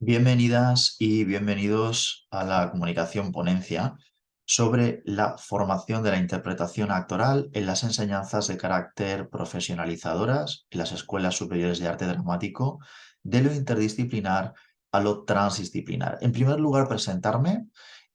Bienvenidas y bienvenidos a la comunicación ponencia sobre la formación de la interpretación actoral en las enseñanzas de carácter profesionalizadoras en las escuelas superiores de arte dramático, de lo interdisciplinar a lo transdisciplinar. En primer lugar, presentarme.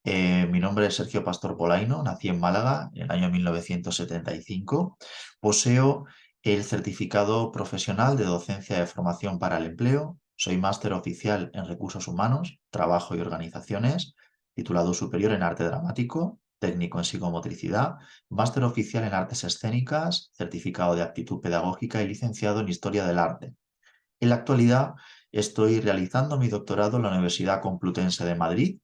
Mi nombre es Sergio Pastor Polaino, nací en Málaga en el año 1975. Poseo el certificado profesional de docencia de formación para el empleo. Soy máster oficial en recursos humanos, trabajo y organizaciones, titulado superior en arte dramático, técnico en psicomotricidad, máster oficial en artes escénicas, certificado de aptitud pedagógica y licenciado en historia del arte. En la actualidad estoy realizando mi doctorado en la Universidad Complutense de Madrid,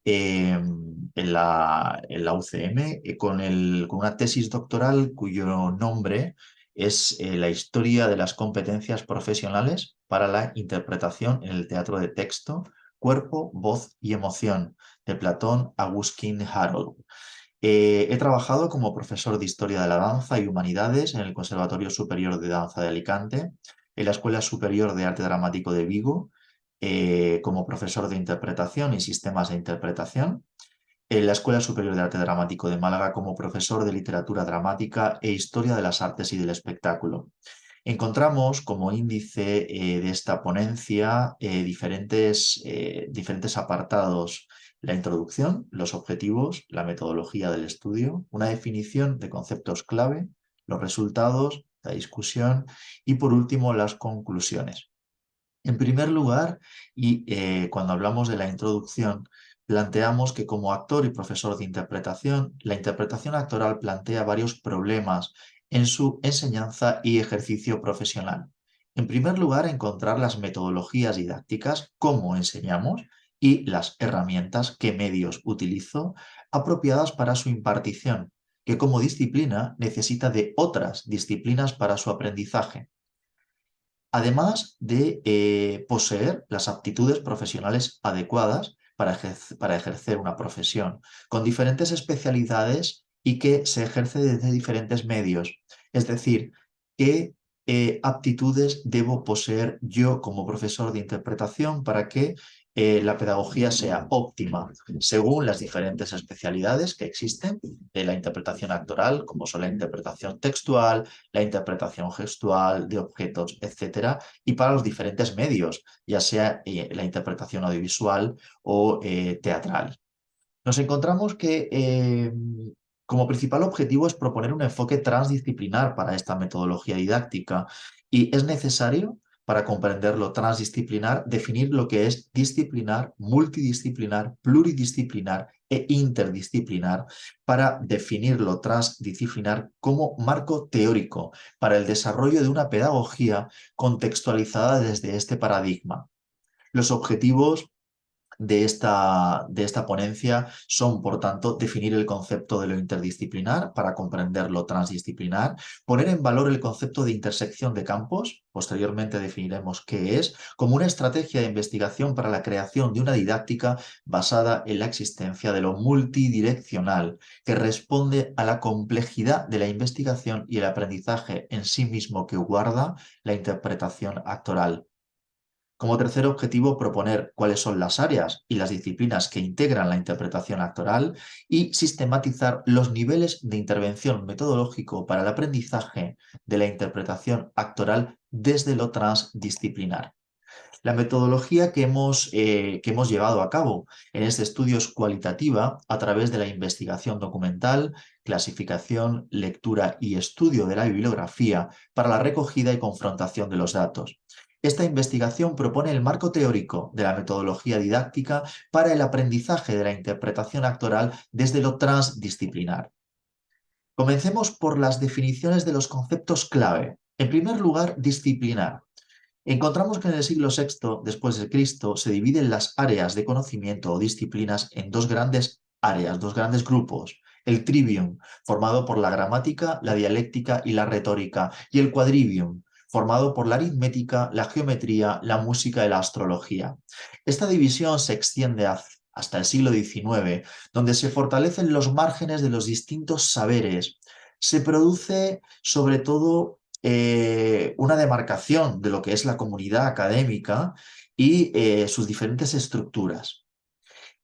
en la UCM, con una tesis doctoral cuyo nombre es La historia de las competencias profesionales para la interpretación en el teatro de texto, cuerpo, voz y emoción, de Platón Agustín Harold. He trabajado como profesor de Historia de la Danza y Humanidades en el Conservatorio Superior de Danza de Alicante, en la Escuela Superior de Arte Dramático de Vigo, como profesor de Interpretación y Sistemas de Interpretación, en la Escuela Superior de Arte Dramático de Málaga como profesor de Literatura Dramática e Historia de las Artes y del Espectáculo. Encontramos como índice de esta ponencia diferentes apartados: la introducción, los objetivos, la metodología del estudio, una definición de conceptos clave, los resultados, la discusión y por último las conclusiones. En primer lugar, cuando hablamos de la introducción, planteamos que como actor y profesor de interpretación, la interpretación actoral plantea varios problemas en su enseñanza y ejercicio profesional. En primer lugar, encontrar las metodologías didácticas, cómo enseñamos, y las herramientas, qué medios utilizo, apropiadas para su impartición, que como disciplina necesita de otras disciplinas para su aprendizaje, además de poseer las aptitudes profesionales adecuadas para ejercer una profesión, con diferentes especialidades y que se ejerce desde diferentes medios. Es decir, qué aptitudes debo poseer yo como profesor de interpretación para que la pedagogía sea óptima según las diferentes especialidades que existen de la interpretación actoral, como son la interpretación textual, la interpretación gestual de objetos, etcétera, y para los diferentes medios, ya sea la interpretación audiovisual o teatral. Nos encontramos que como principal objetivo es proponer un enfoque transdisciplinar para esta metodología didáctica, y es necesario, para comprender lo transdisciplinar, definir lo que es disciplinar, multidisciplinar, pluridisciplinar e interdisciplinar, para definir lo transdisciplinar como marco teórico para el desarrollo de una pedagogía contextualizada desde este paradigma. Los objetivos de esta ponencia son, por tanto, definir el concepto de lo interdisciplinar para comprender lo transdisciplinar, poner en valor el concepto de intersección de campos, posteriormente definiremos qué es, como una estrategia de investigación para la creación de una didáctica basada en la existencia de lo multidireccional, que responde a la complejidad de la investigación y el aprendizaje en sí mismo que guarda la interpretación actoral. Como tercer objetivo, proponer cuáles son las áreas y las disciplinas que integran la interpretación actoral y sistematizar los niveles de intervención metodológico para el aprendizaje de la interpretación actoral desde lo transdisciplinar. La metodología que hemos llevado a cabo en este estudio es cualitativa a través de la investigación documental, clasificación, lectura y estudio de la bibliografía para la recogida y confrontación de los datos. Esta investigación propone el marco teórico de la metodología didáctica para el aprendizaje de la interpretación actoral desde lo transdisciplinar. Comencemos por las definiciones de los conceptos clave. En primer lugar, disciplinar. Encontramos que en el siglo VI después de Cristo se dividen las áreas de conocimiento o disciplinas en dos grandes áreas, dos grandes grupos: el trivium, formado por la gramática, la dialéctica y la retórica, y el quadrivium, formado por la aritmética, la geometría, la música y la astrología. Esta división se extiende hasta el siglo XIX, donde se fortalecen los márgenes de los distintos saberes. Se produce sobre todo una demarcación de lo que es la comunidad académica, y sus diferentes estructuras.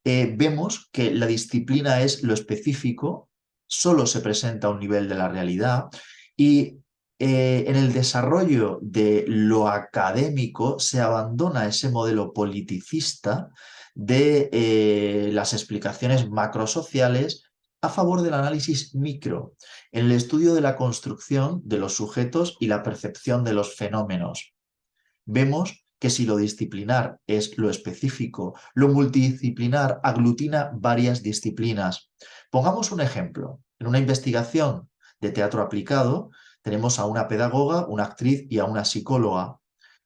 Vemos que la disciplina es lo específico, solo se presenta a un nivel de la realidad y en el desarrollo de lo académico se abandona ese modelo politicista de las explicaciones macrosociales a favor del análisis micro, en el estudio de la construcción de los sujetos y la percepción de los fenómenos. Vemos que si lo disciplinar es lo específico, lo multidisciplinar aglutina varias disciplinas. Pongamos un ejemplo. En una investigación de teatro aplicado tenemos a una pedagoga, una actriz y a una psicóloga.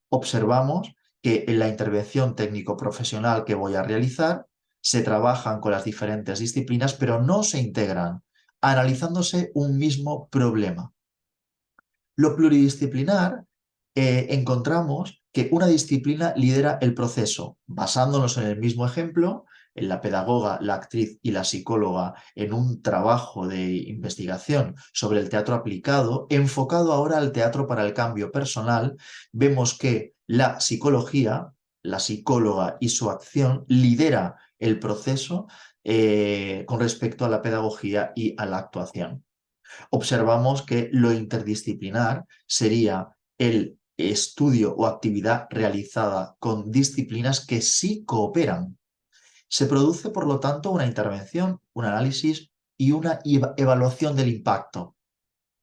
Observamos que en la intervención técnico-profesional que voy a realizar se trabajan con las diferentes disciplinas, pero no se integran, analizándose un mismo problema. Lo pluridisciplinar, encontramos que una disciplina lidera el proceso, basándonos en el mismo ejemplo, en la pedagoga, la actriz y la psicóloga, en un trabajo de investigación sobre el teatro aplicado, enfocado ahora al teatro para el cambio personal, vemos que la psicología, la psicóloga y su acción lidera el proceso con respecto a la pedagogía y a la actuación. Observamos que lo interdisciplinar sería el estudio o actividad realizada con disciplinas que sí cooperan. Se produce, por lo tanto, una intervención, un análisis y una evaluación del impacto.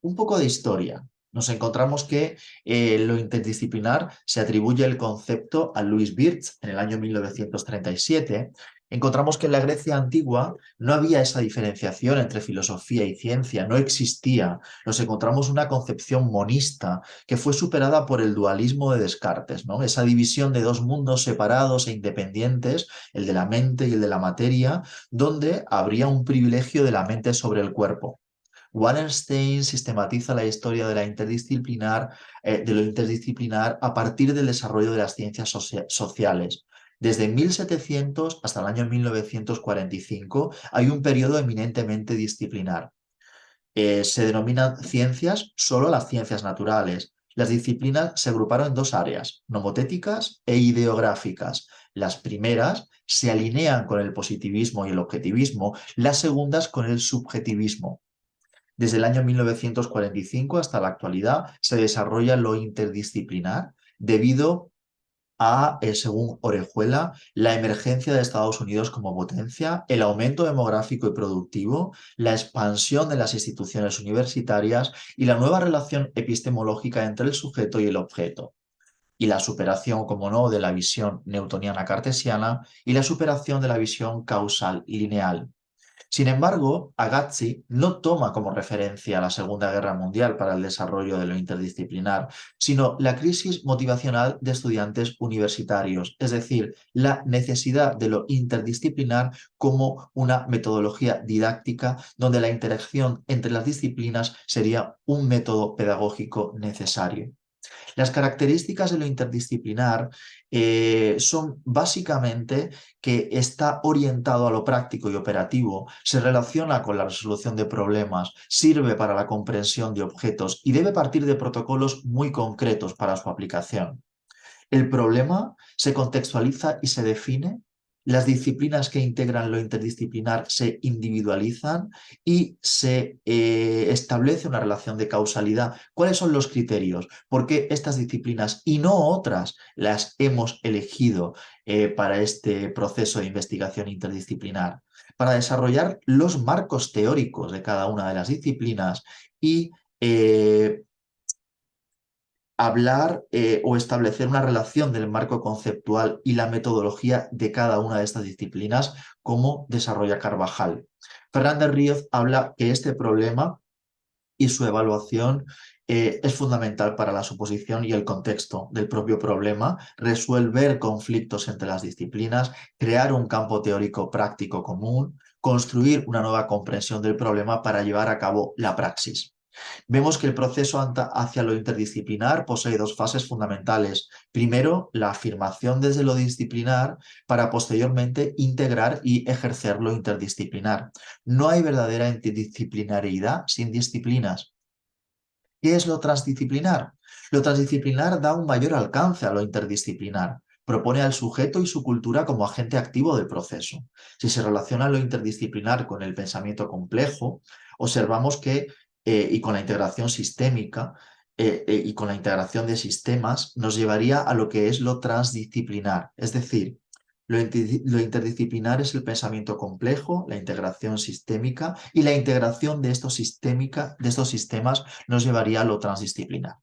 Un poco de historia. Nos encontramos que lo interdisciplinar se atribuye el concepto a Louis Birch en el año 1937. Encontramos que en la Grecia antigua no había esa diferenciación entre filosofía y ciencia, no existía. Nos encontramos una concepción monista que fue superada por el dualismo de Descartes, ¿no? Esa división de dos mundos separados e independientes, el de la mente y el de la materia, donde habría un privilegio de la mente sobre el cuerpo. Wallerstein sistematiza la historia de lo interdisciplinar a partir del desarrollo de las ciencias sociales. Desde 1700 hasta el año 1945 hay un periodo eminentemente disciplinar. Se denominan ciencias solo las ciencias naturales. Las disciplinas se agruparon en dos áreas, nomotéticas e ideográficas. Las primeras se alinean con el positivismo y el objetivismo, las segundas con el subjetivismo. Desde el año 1945 hasta la actualidad se desarrolla lo interdisciplinar debido a, según Orejuela, la emergencia de Estados Unidos como potencia, el aumento demográfico y productivo, la expansión de las instituciones universitarias y la nueva relación epistemológica entre el sujeto y el objeto, y la superación, como no, de la visión newtoniana cartesiana y la superación de la visión causal lineal. Sin embargo, Agazzi no toma como referencia la Segunda Guerra Mundial para el desarrollo de lo interdisciplinar, sino la crisis motivacional de estudiantes universitarios, es decir, la necesidad de lo interdisciplinar como una metodología didáctica donde la interacción entre las disciplinas sería un método pedagógico necesario. Las características de lo interdisciplinar son básicamente que está orientado a lo práctico y operativo, se relaciona con la resolución de problemas, sirve para la comprensión de objetos y debe partir de protocolos muy concretos para su aplicación. El problema se contextualiza y se define. Las disciplinas que integran lo interdisciplinar se individualizan y se establece una relación de causalidad. ¿Cuáles son los criterios? ¿Por qué estas disciplinas y no otras las hemos elegido para este proceso de investigación interdisciplinar? Para desarrollar los marcos teóricos de cada una de las disciplinas y hablar o establecer una relación del marco conceptual y la metodología de cada una de estas disciplinas, como desarrolla Carvajal. Fernández Ríos habla que este problema y su evaluación es fundamental para la suposición y el contexto del propio problema, resolver conflictos entre las disciplinas, crear un campo teórico práctico común, construir una nueva comprensión del problema para llevar a cabo la praxis. Vemos que el proceso hacia lo interdisciplinar posee dos fases fundamentales. Primero, la afirmación desde lo disciplinar para posteriormente integrar y ejercer lo interdisciplinar. No hay verdadera interdisciplinariedad sin disciplinas. ¿Qué es lo transdisciplinar? Lo transdisciplinar da un mayor alcance a lo interdisciplinar. propone al sujeto y su cultura como agente activo del proceso. Si se relaciona lo interdisciplinar con el pensamiento complejo, observamos que, y con la integración sistémica, y con la integración de sistemas, nos llevaría a lo que es lo transdisciplinar. Es decir, lo interdisciplinar es el pensamiento complejo, la integración sistémica, y la integración de estos sistemas nos llevaría a lo transdisciplinar.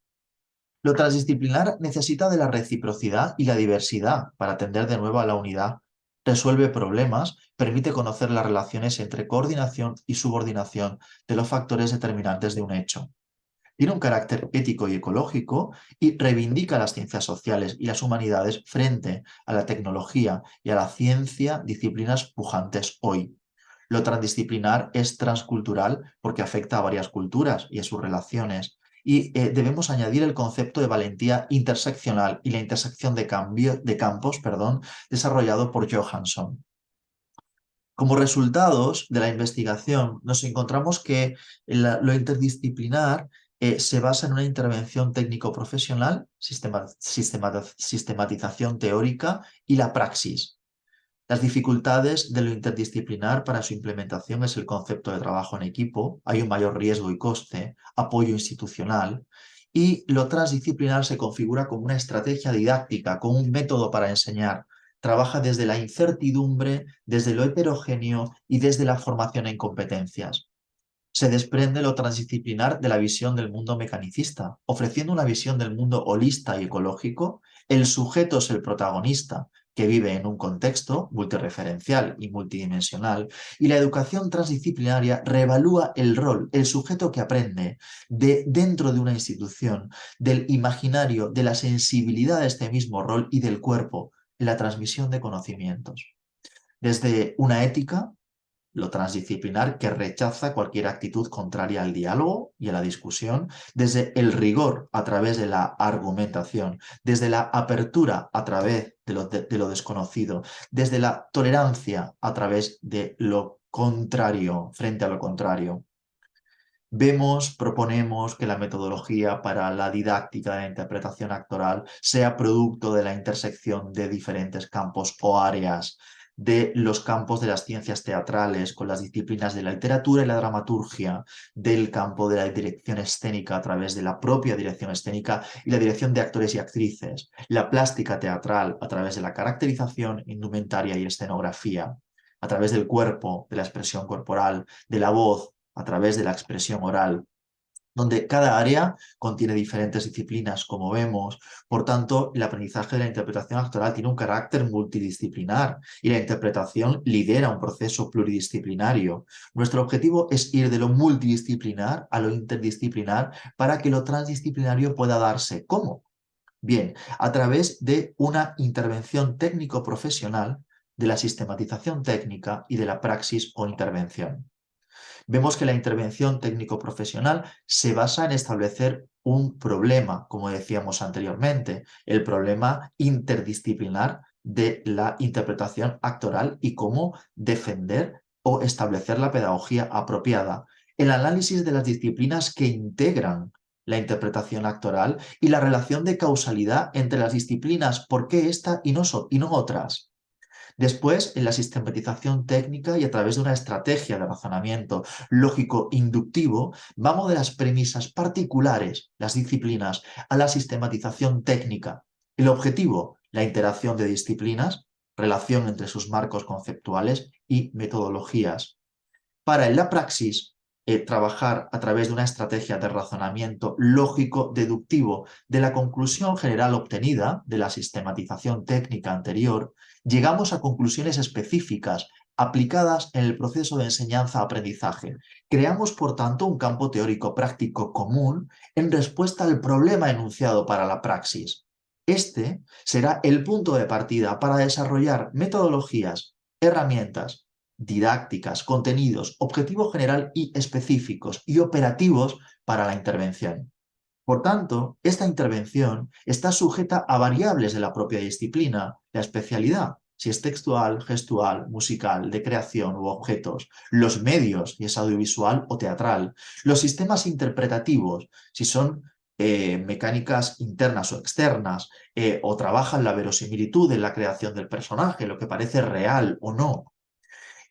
Lo transdisciplinar necesita de la reciprocidad y la diversidad para atender de nuevo a la unidad. Resuelve problemas, permite conocer las relaciones entre coordinación y subordinación de los factores determinantes de un hecho. Tiene un carácter ético y ecológico y reivindica las ciencias sociales y las humanidades frente a la tecnología y a la ciencia, disciplinas pujantes hoy. Lo transdisciplinar es transcultural porque afecta a varias culturas y a sus relaciones. Y debemos añadir el concepto de valentía interseccional y la intersección de campos, desarrollado por Johansson. Como resultados de la investigación, nos encontramos que lo interdisciplinar se basa en una intervención técnico-profesional, sistematización teórica y la praxis. Las dificultades de lo interdisciplinar para su implementación es el concepto de trabajo en equipo, hay un mayor riesgo y coste, apoyo institucional, y lo transdisciplinar se configura como una estrategia didáctica, como un método para enseñar. Trabaja desde la incertidumbre, desde lo heterogéneo y desde la formación en competencias. Se desprende lo transdisciplinar de la visión del mundo mecanicista, ofreciendo una visión del mundo holista y ecológico. El sujeto es el protagonista, que vive en un contexto multireferencial y multidimensional, y la educación transdisciplinaria reevalúa el rol, el sujeto que aprende dentro de una institución, del imaginario, de la sensibilidad de este mismo rol y del cuerpo en la transmisión de conocimientos. Desde una ética, lo transdisciplinar que rechaza cualquier actitud contraria al diálogo y a la discusión, desde el rigor a través de la argumentación, desde la apertura a través de lo desconocido, desde la tolerancia a través de lo contrario, frente a lo contrario. Proponemos que la metodología para la didáctica de la interpretación actoral sea producto de la intersección de diferentes campos o áreas, de los campos de las ciencias teatrales con las disciplinas de la literatura y la dramaturgia, del campo de la dirección escénica a través de la propia dirección escénica y la dirección de actores y actrices, la plástica teatral a través de la caracterización, indumentaria y escenografía, a través del cuerpo, de la expresión corporal, de la voz, a través de la expresión oral, donde cada área contiene diferentes disciplinas, como vemos. Por tanto, el aprendizaje de la interpretación actoral tiene un carácter multidisciplinar y la interpretación lidera un proceso pluridisciplinario. Nuestro objetivo es ir de lo multidisciplinar a lo interdisciplinar para que lo transdisciplinario pueda darse. ¿Cómo? Bien, a través de una intervención técnico-profesional, de la sistematización técnica y de la praxis o intervención. Vemos que la intervención técnico-profesional se basa en establecer un problema, como decíamos anteriormente, el problema interdisciplinar de la interpretación actoral y cómo defender o establecer la pedagogía apropiada. El análisis de las disciplinas que integran la interpretación actoral y la relación de causalidad entre las disciplinas, por qué esta y no otras. Después, en la sistematización técnica y a través de una estrategia de razonamiento lógico-inductivo, vamos de las premisas particulares, las disciplinas, a la sistematización técnica. El objetivo, la interacción de disciplinas, relación entre sus marcos conceptuales y metodologías. Para en la praxis, trabajar a través de una estrategia de razonamiento lógico-deductivo de la conclusión general obtenida de la sistematización técnica anterior, llegamos a conclusiones específicas aplicadas en el proceso de enseñanza-aprendizaje. Creamos, por tanto, un campo teórico práctico común en respuesta al problema enunciado para la praxis. Este será el punto de partida para desarrollar metodologías, herramientas, didácticas, contenidos, objetivo general y específicos y operativos para la intervención. Por tanto, esta intervención está sujeta a variables de la propia disciplina, la especialidad, si es textual, gestual, musical, de creación u objetos, los medios, si es audiovisual o teatral, los sistemas interpretativos, si son mecánicas internas o externas, o trabajan la verosimilitud en la creación del personaje, lo que parece real o no.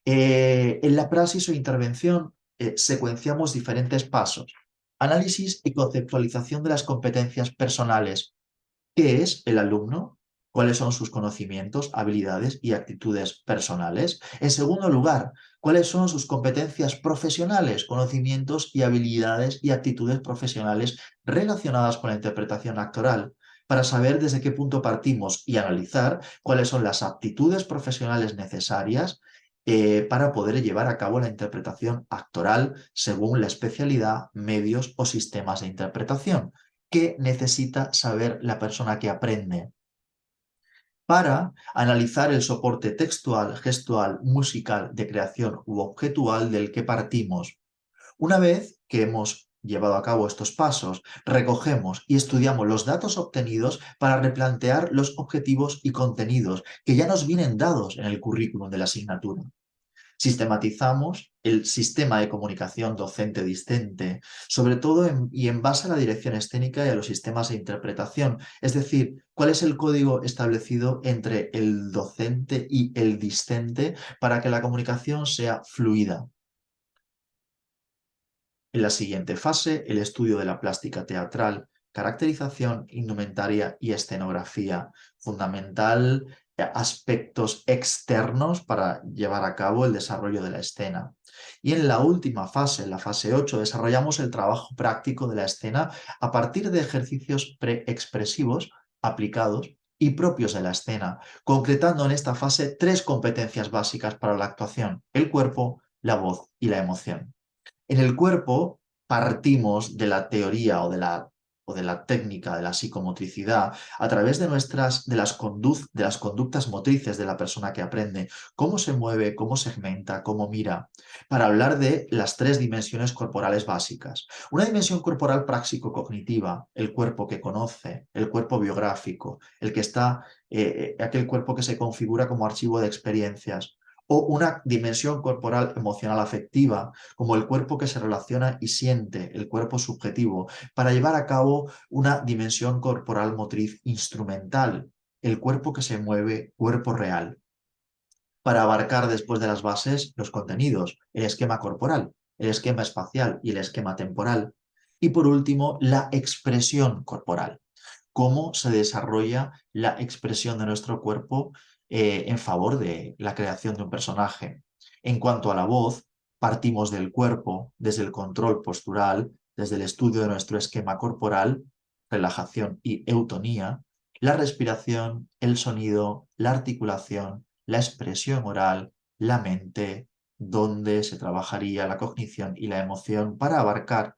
En la praxis o intervención secuenciamos diferentes pasos. Análisis y conceptualización de las competencias personales. ¿Qué es el alumno? ¿Cuáles son sus conocimientos, habilidades y actitudes personales? En segundo lugar, ¿cuáles son sus competencias profesionales, conocimientos y habilidades y actitudes profesionales relacionadas con la interpretación actoral? Para saber desde qué punto partimos y analizar cuáles son las aptitudes profesionales necesarias para poder llevar a cabo la interpretación actoral según la especialidad, medios o sistemas de interpretación. ¿Qué necesita saber la persona que aprende? Para analizar el soporte textual, gestual, musical, de creación u objetual del que partimos. Una vez que hemos llevado a cabo estos pasos, recogemos y estudiamos los datos obtenidos para replantear los objetivos y contenidos que ya nos vienen dados en el currículum de la asignatura. Sistematizamos el sistema de comunicación docente-discente, sobre todo y en base a la dirección escénica y a los sistemas de interpretación. Es decir, cuál es el código establecido entre el docente y el discente para que la comunicación sea fluida. En la siguiente fase, el estudio de la plástica teatral, caracterización, indumentaria y escenografía. Fundamental aspectos externos para llevar a cabo el desarrollo de la escena. Y en la última fase, en la fase 8, desarrollamos el trabajo práctico de la escena a partir de ejercicios preexpresivos aplicados y propios de la escena, concretando en esta fase 3 competencias básicas para la actuación: el cuerpo, la voz y la emoción. En el cuerpo partimos de la teoría o de la técnica de la psicomotricidad a través de las conductas motrices de la persona que aprende, cómo se mueve, cómo segmenta, cómo mira, para hablar de las 3 dimensiones corporales básicas. Una dimensión corporal práctico-cognitiva, el cuerpo que conoce, el cuerpo biográfico, el que está, aquel cuerpo que se configura como archivo de experiencias, o una dimensión corporal emocional afectiva, como el cuerpo que se relaciona y siente, el cuerpo subjetivo, para llevar a cabo una dimensión corporal motriz instrumental, el cuerpo que se mueve, cuerpo real, para abarcar después de las bases los contenidos, el esquema corporal, el esquema espacial y el esquema temporal. Y por último, la expresión corporal, cómo se desarrolla la expresión de nuestro cuerpo en favor de la creación de un personaje. En cuanto a la voz, partimos del cuerpo, desde el control postural, desde el estudio de nuestro esquema corporal, relajación y eutonía, la respiración, el sonido, la articulación, la expresión oral, la mente, donde se trabajaría la cognición y la emoción para abarcar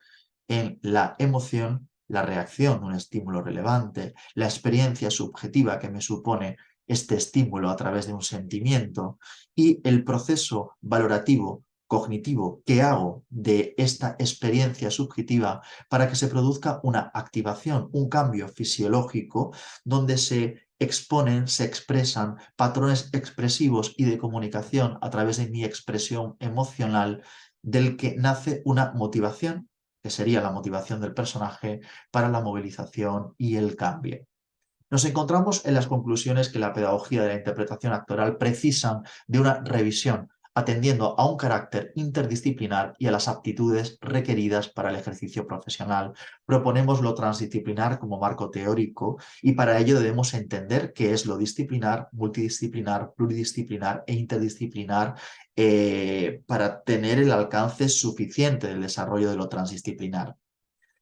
en la emoción la reacción a un estímulo relevante, la experiencia subjetiva que me supone este estímulo a través de un sentimiento y el proceso valorativo cognitivo que hago de esta experiencia subjetiva para que se produzca una activación, un cambio fisiológico donde se exponen, se expresan patrones expresivos y de comunicación a través de mi expresión emocional, del que nace una motivación, que sería la motivación del personaje para la movilización y el cambio. Nos encontramos en las conclusiones que la pedagogía de la interpretación actoral precisan de una revisión, atendiendo a un carácter interdisciplinar y a las aptitudes requeridas para el ejercicio profesional. Proponemos lo transdisciplinar como marco teórico y para ello debemos entender qué es lo disciplinar, multidisciplinar, pluridisciplinar e interdisciplinar para tener el alcance suficiente del desarrollo de lo transdisciplinar.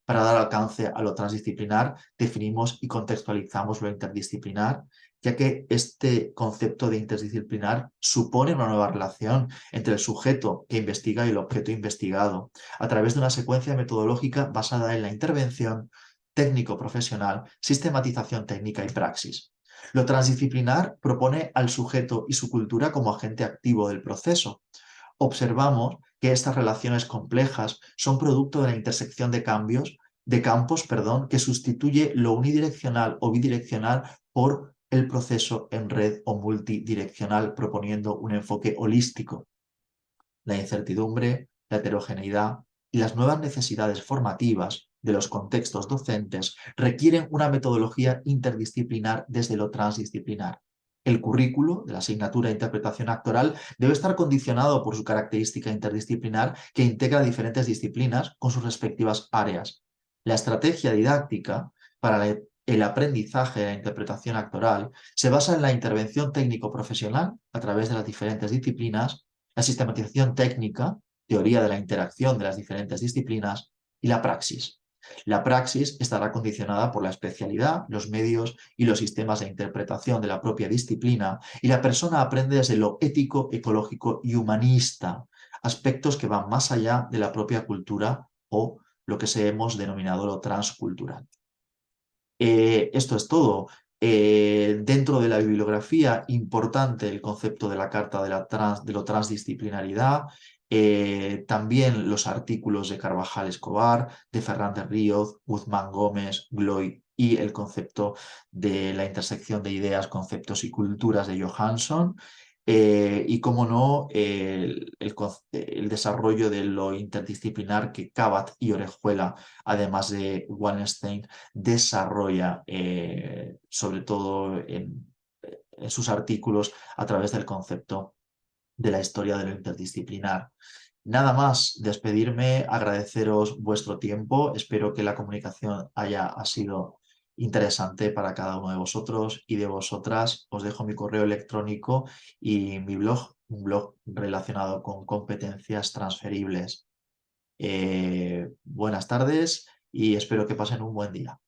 Para dar alcance a lo transdisciplinar, definimos y contextualizamos lo interdisciplinar, ya que este concepto de interdisciplinar supone una nueva relación entre el sujeto que investiga y el objeto investigado, a través de una secuencia metodológica basada en la intervención técnico-profesional, sistematización técnica y praxis. Lo transdisciplinar propone al sujeto y su cultura como agente activo del proceso. Observamos que estas relaciones complejas son producto de la intersección de campos, que sustituye lo unidireccional o bidireccional por el proceso en red o multidireccional, proponiendo un enfoque holístico. La incertidumbre, la heterogeneidad y las nuevas necesidades formativas de los contextos docentes requieren una metodología interdisciplinar desde lo transdisciplinar. El currículo de la asignatura de interpretación actoral debe estar condicionado por su característica interdisciplinar que integra diferentes disciplinas con sus respectivas áreas. La estrategia didáctica para el aprendizaje de la interpretación actoral se basa en la intervención técnico-profesional a través de las diferentes disciplinas, la sistematización técnica, teoría de la interacción de las diferentes disciplinas y la praxis. La praxis estará condicionada por la especialidad, los medios y los sistemas de interpretación de la propia disciplina, y la persona aprende desde lo ético, ecológico y humanista, aspectos que van más allá de la propia cultura o lo que se hemos denominado lo transcultural. Esto es todo. Dentro de la bibliografía, importante el concepto de la Carta de lo transdisciplinaridad, también los artículos de Carvajal Escobar, de Fernández Ríos, Guzmán Gómez, Gloy y el concepto de la intersección de ideas, conceptos y culturas de Johansson. Y, como no, el desarrollo de lo interdisciplinar que Kabat y Orejuela, además de Wallenstein, desarrolla, sobre todo en sus artículos, a través del concepto de la historia de lo interdisciplinar. Nada más, despedirme, agradeceros vuestro tiempo, espero que la comunicación ha sido interesante para cada uno de vosotros y de vosotras. Os dejo mi correo electrónico y mi blog, un blog relacionado con competencias transferibles. Buenas tardes y espero que pasen un buen día.